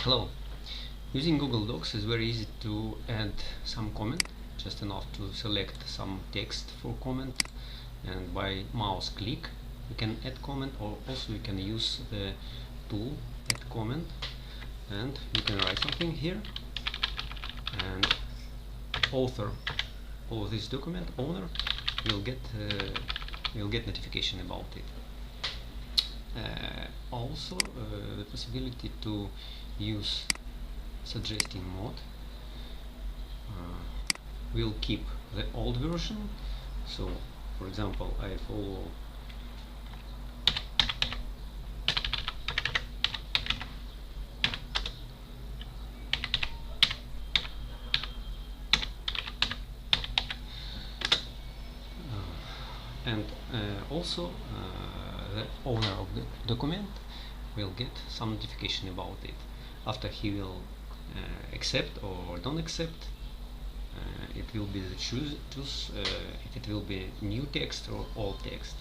Hello. Using Google Docs is very easy to add some comment, just enough to select some text for comment, and by mouse click you can add comment, or also you can use the tool add comment, and you can write something here, and author of this document, owner, will get notification about it. Also the possibility to use suggesting mode will keep the old version. So for example, I follow and also the owner of the document will get some notification about it. After he will accept or don't accept, it will be the choose if it will be new text or old text.